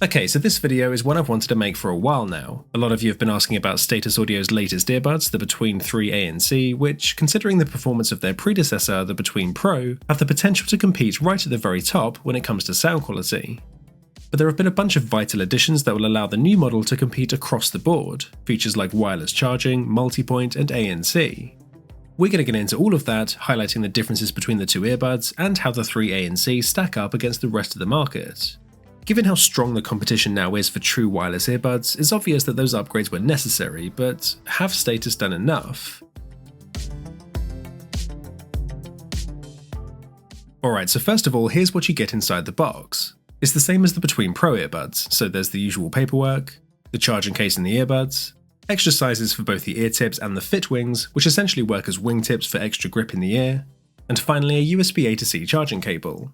Okay, so this video is one I've wanted to make for a while now. A lot of you have been asking about Status Audio's latest earbuds, the Between 3 ANC, which, considering the performance of their predecessor, the Between Pro, have the potential to compete right at the very top when it comes to sound quality. But there have been a bunch of vital additions that will allow the new model to compete across the board, features like wireless charging, multipoint, and ANC. We're going to get into all of that, highlighting the differences between the two earbuds and how the 3 ANC stack up against the rest of the market. Given how strong the competition now is for true wireless earbuds, it's obvious that those upgrades were necessary, but have Status done enough? Alright, so first of all, here's what you get inside the box. It's the same as the Between Pro earbuds, so there's the usual paperwork, the charging case in the earbuds, extra sizes for both the ear tips and the fit wings, which essentially work as wing tips for extra grip in the ear, and finally a USB A to C charging cable.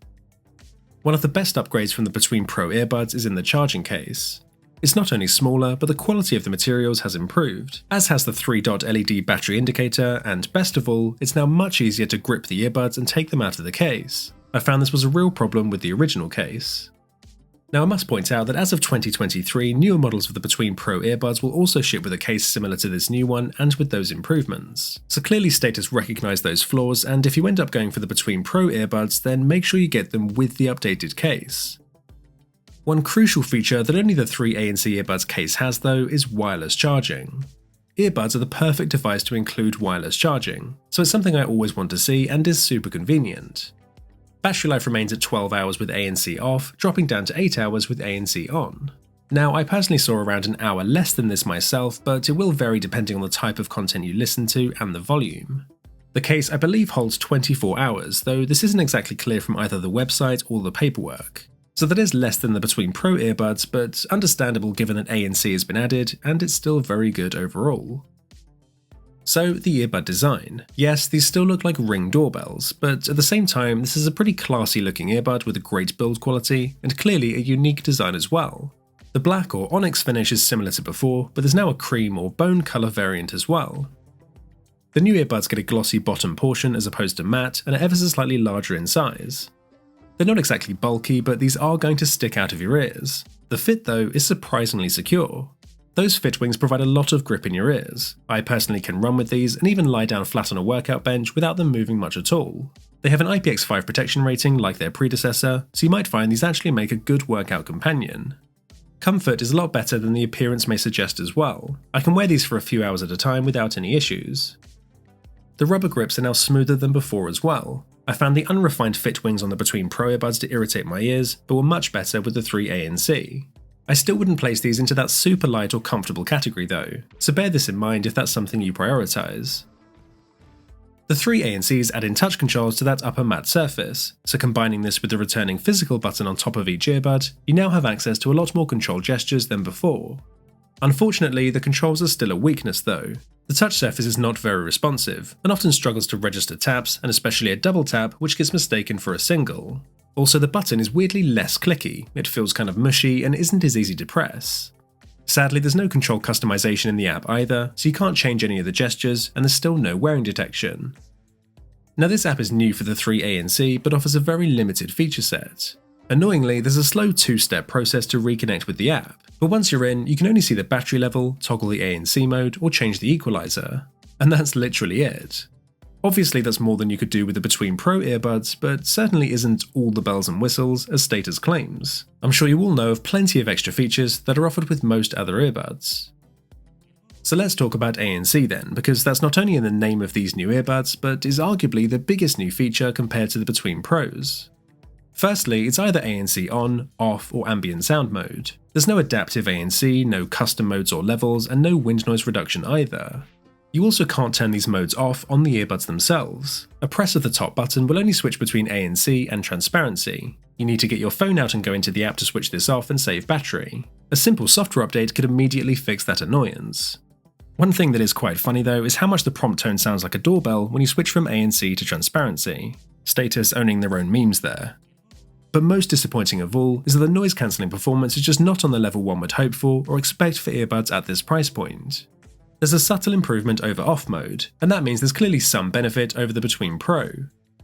One of the best upgrades from the Between Pro earbuds is in the charging case. It's not only smaller, but the quality of the materials has improved, as has the 3-dot LED battery indicator, and best of all, it's now much easier to grip the earbuds and take them out of the case. I found this was a real problem with the original case. Now I must point out that as of 2023, newer models of the Between Pro earbuds will also ship with a case similar to this new one and with those improvements. So clearly Status recognised those flaws, and if you end up going for the Between Pro earbuds, then make sure you get them with the updated case. One crucial feature that only the 3 ANC earbuds case has though is wireless charging. Earbuds are the perfect device to include wireless charging, so it's something I always want to see and is super convenient. Battery life remains at 12 hours with ANC off, dropping down to 8 hours with ANC on. Now, I personally saw around an hour less than this myself, but it will vary depending on the type of content you listen to and the volume. The case, I believe, holds 24 hours, though this isn't exactly clear from either the website or the paperwork. So that is less than the Between Pro earbuds, but understandable given that ANC has been added, and it's still very good overall. So, the earbud design. Yes, these still look like Ring doorbells, but at the same time, this is a pretty classy looking earbud with a great build quality, and clearly a unique design as well. The black or onyx finish is similar to before, but there's now a cream or bone colour variant as well. The new earbuds get a glossy bottom portion as opposed to matte, and are ever so slightly larger in size. They're not exactly bulky, but these are going to stick out of your ears. The fit though is surprisingly secure. Those fit wings provide a lot of grip in your ears. I personally can run with these and even lie down flat on a workout bench without them moving much at all. They have an IPX5 protection rating like their predecessor, so you might find these actually make a good workout companion. Comfort is a lot better than the appearance may suggest as well. I can wear these for a few hours at a time without any issues. The rubber grips are now smoother than before as well. I found the unrefined fit wings on the Between Pro earbuds to irritate my ears, but were much better with the 3 ANC. I still wouldn't place these into that super light or comfortable category though, so bear this in mind if that's something you prioritise. The 3 ANCs add in touch controls to that upper matte surface, so combining this with the returning physical button on top of each earbud, you now have access to a lot more control gestures than before. Unfortunately, the controls are still a weakness though. The touch surface is not very responsive, and often struggles to register taps, and especially a double tap, which gets mistaken for a single. Also, the button is weirdly less clicky, it feels kind of mushy and isn't as easy to press. Sadly, there's no control customization in the app either, so you can't change any of the gestures, and there's still no wearing detection. Now this app is new for the 3 ANC, but offers a very limited feature set. Annoyingly, there's a slow 2-step process to reconnect with the app, but once you're in, you can only see the battery level, toggle the ANC mode, or change the equalizer. And that's literally it. Obviously that's more than you could do with the Between Pro earbuds, but certainly isn't all the bells and whistles as Status claims. I'm sure you all know of plenty of extra features that are offered with most other earbuds. So let's talk about ANC then, because that's not only in the name of these new earbuds, but is arguably the biggest new feature compared to the Between Pros. Firstly, it's either ANC on, off, or ambient sound mode. There's no adaptive ANC, no custom modes or levels, and no wind noise reduction either. You also can't turn these modes off on the earbuds themselves. A press of the top button will only switch between ANC and transparency. You need to get your phone out and go into the app to switch this off and save battery. A simple software update could immediately fix that annoyance. One thing that is quite funny though is how much the prompt tone sounds like a doorbell when you switch from ANC to transparency. Status owning their own memes there. But most disappointing of all is that the noise cancelling performance is just not on the level one would hope for or expect for earbuds at this price point. There's a subtle improvement over off mode, and that means there's clearly some benefit over the Between Pro.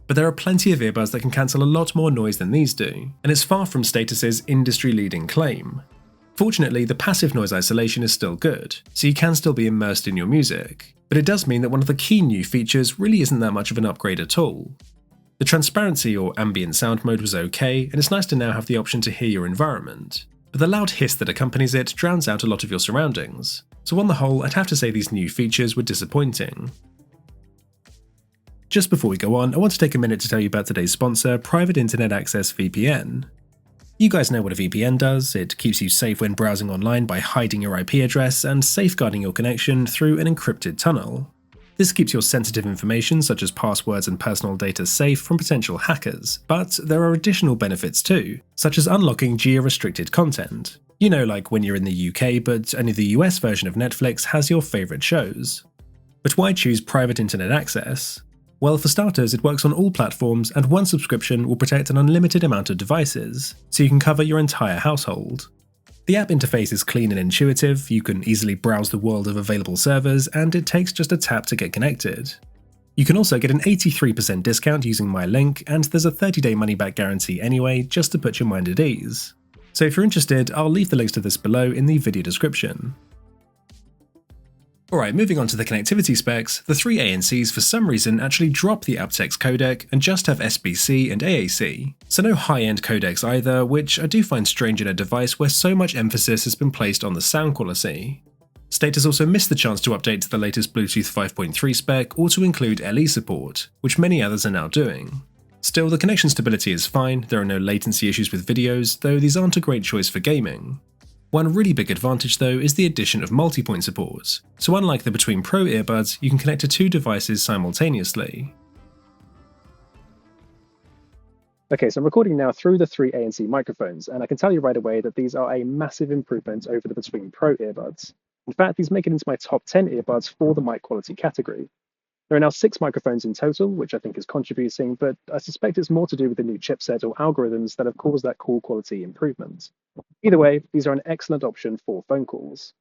But there are plenty of earbuds that can cancel a lot more noise than these do, and it's far from Status's industry-leading claim. Fortunately, the passive noise isolation is still good, so you can still be immersed in your music, but it does mean that one of the key new features really isn't that much of an upgrade at all. The transparency or ambient sound mode was okay, and it's nice to now have the option to hear your environment, but the loud hiss that accompanies it drowns out a lot of your surroundings, so on the whole I'd have to say these new features were disappointing. Just before we go on, I want to take a minute to tell you about today's sponsor, Private Internet Access VPN. You guys know what a VPN does. It keeps you safe when browsing online by hiding your IP address and safeguarding your connection through an encrypted tunnel. This keeps your sensitive information such as passwords and personal data safe from potential hackers, but there are additional benefits too, such as unlocking geo-restricted content. You know, like when you're in the UK but only the US version of Netflix has your favourite shows. But why choose private internet access? Well, for starters, it works on all platforms, and one subscription will protect an unlimited amount of devices, so you can cover your entire household. The app interface is clean and intuitive, you can easily browse the world of available servers, and it takes just a tap to get connected. You can also get an 83% discount using my link, and there's a 30-day money-back guarantee anyway, just to put your mind at ease. So if you're interested, I'll leave the links to this below in the video description. Alright, moving on to the connectivity specs, the three ANCs for some reason actually drop the aptX codec and just have SBC and AAC, so no high-end codecs either, which I do find strange in a device where so much emphasis has been placed on the sound quality. Status also missed the chance to update to the latest Bluetooth 5.3 spec or to include LE support, which many others are now doing. Still, the connection stability is fine, there are no latency issues with videos, though these aren't a great choice for gaming. One really big advantage though is the addition of multi-point support, so unlike the Between Pro earbuds, you can connect to two devices simultaneously. Okay, so I'm recording now through the three ANC microphones, and I can tell you right away that these are a massive improvement over the Between Pro earbuds. In fact, these make it into my top 10 earbuds for the mic quality category. There are now 6 microphones in total, which I think is contributing, but I suspect it's more to do with the new chipset or algorithms that have caused that call quality improvement. Either way, these are an excellent option for phone calls.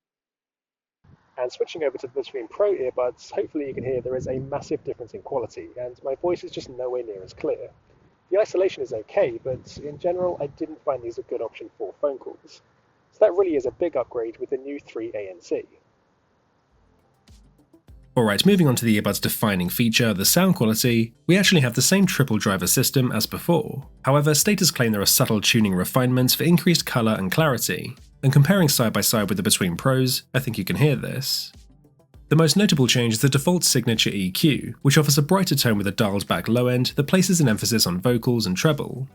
And switching over to the Between Pro earbuds, hopefully you can hear there is a massive difference in quality, and my voice is just nowhere near as clear. The isolation is okay, but in general I didn't find these a good option for phone calls. So that really is a big upgrade with the new 3 ANC. Alright, moving on to the earbud's defining feature, the sound quality, we actually have the same triple driver system as before. However, Status claim there are subtle tuning refinements for increased colour and clarity, and comparing side by side with the Between Pros, I think you can hear this. The most notable change is the default signature EQ, which offers a brighter tone with a dialed back low end that places an emphasis on vocals and treble.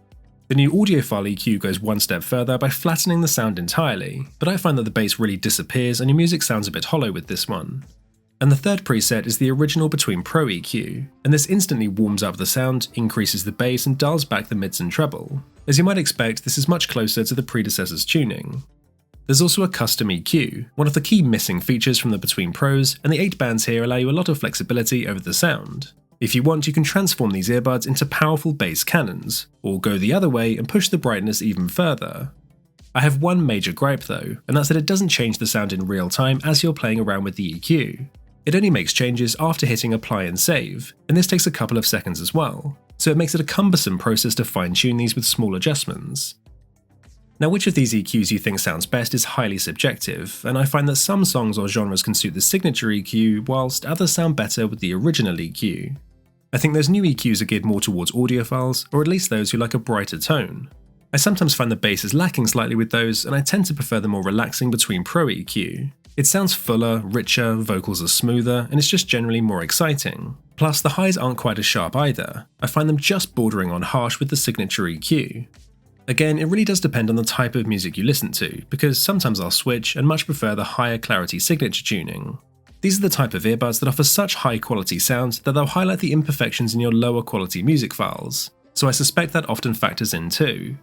The new audiophile EQ goes one step further by flattening the sound entirely, but I find that the bass really disappears and your music sounds a bit hollow with this one. And the third preset is the original Between Pro EQ, and this instantly warms up the sound, increases the bass and dials back the mids and treble. As you might expect, this is much closer to the predecessor's tuning. There's also a custom EQ, one of the key missing features from the Between Pros, and the 8 bands here allow you a lot of flexibility over the sound. If you want, you can transform these earbuds into powerful bass cannons, or go the other way and push the brightness even further. I have one major gripe though, and that's that it doesn't change the sound in real time as you're playing around with the EQ. It only makes changes after hitting apply and save, and this takes a couple of seconds as well, so it makes it a cumbersome process to fine-tune these with small adjustments. Now, which of these EQs you think sounds best is highly subjective, and I find that some songs or genres can suit the signature EQ, whilst others sound better with the original EQ. I think those new EQs are geared more towards audiophiles, or at least those who like a brighter tone. I sometimes find the bass is lacking slightly with those, and I tend to prefer the more relaxing Between Pro EQ. It sounds fuller, richer, vocals are smoother, and it's just generally more exciting. Plus, the highs aren't quite as sharp either. I find them just bordering on harsh with the signature EQ. Again, it really does depend on the type of music you listen to, because sometimes I'll switch and much prefer the higher clarity signature tuning. These are the type of earbuds that offer such high quality sound that they'll highlight the imperfections in your lower quality music files, so I suspect that often factors in too.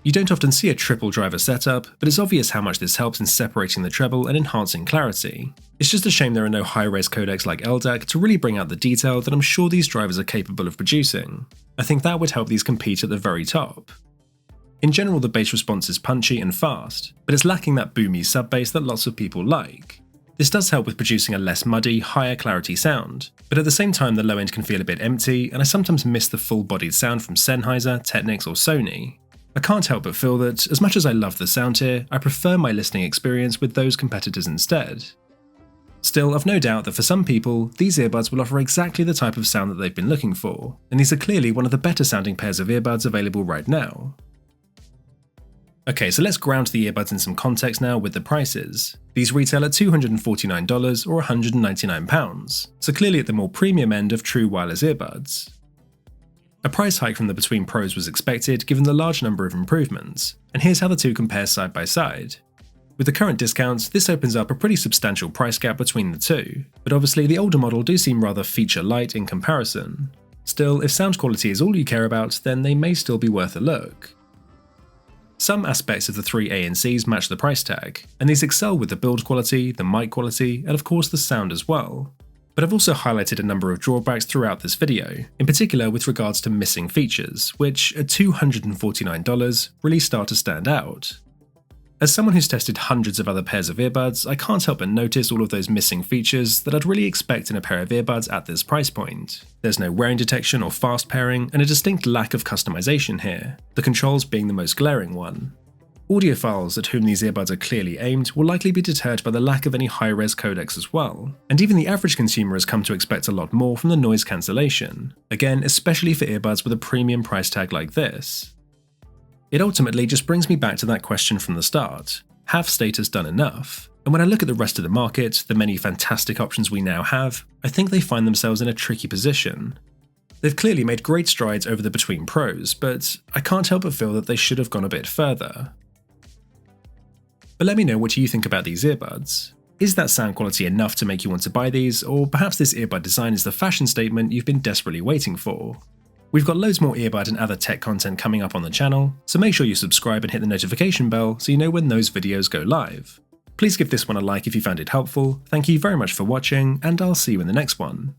You don't often see a triple driver setup, but it's obvious how much this helps in separating the treble and enhancing clarity. It's just a shame there are no high-res codecs like LDAC to really bring out the detail that I'm sure these drivers are capable of producing. I think that would help these compete at the very top. In general, the bass response is punchy and fast, but it's lacking that boomy sub-bass that lots of people like. This does help with producing a less muddy, higher clarity sound, but at the same time the low end can feel a bit empty, and I sometimes miss the full-bodied sound from Sennheiser, Technics or Sony. I can't help but feel that, as much as I love the sound here, I prefer my listening experience with those competitors instead. Still, I've no doubt that for some people, these earbuds will offer exactly the type of sound that they've been looking for, and these are clearly one of the better sounding pairs of earbuds available right now. Okay, so let's ground the earbuds in some context now with the prices. These retail at $249 or £199, so clearly at the more premium end of true wireless earbuds. A price hike from the Between Pros was expected given the large number of improvements, and here's how the two compare side by side. With the current discounts, this opens up a pretty substantial price gap between the two, but obviously the older model do seem rather feature light in comparison. Still, if sound quality is all you care about, then they may still be worth a look. Some aspects of the three ANCs match the price tag, and these excel with the build quality, the mic quality, and of course the sound as well. But I've also highlighted a number of drawbacks throughout this video, in particular with regards to missing features, which at $249 really start to stand out. As someone who's tested hundreds of other pairs of earbuds, I can't help but notice all of those missing features that I'd really expect in a pair of earbuds at this price point. There's no wearing detection or fast pairing, and a distinct lack of customization here, the controls being the most glaring one. Audiophiles at whom these earbuds are clearly aimed will likely be deterred by the lack of any high-res codecs as well, and even the average consumer has come to expect a lot more from the noise cancellation, again especially for earbuds with a premium price tag like this. It ultimately just brings me back to that question from the start: have status done enough? And when I look at the rest of the market, the many fantastic options we now have, I think they find themselves in a tricky position. They've clearly made great strides over the Between Pros, but I can't help but feel that they should have gone a bit further. But let me know what you think about these earbuds. Is that sound quality enough to make you want to buy these, or perhaps this earbud design is the fashion statement you've been desperately waiting for? We've got loads more earbud and other tech content coming up on the channel, so make sure you subscribe and hit the notification bell so you know when those videos go live. Please give this one a like if you found it helpful, thank you very much for watching, and I'll see you in the next one.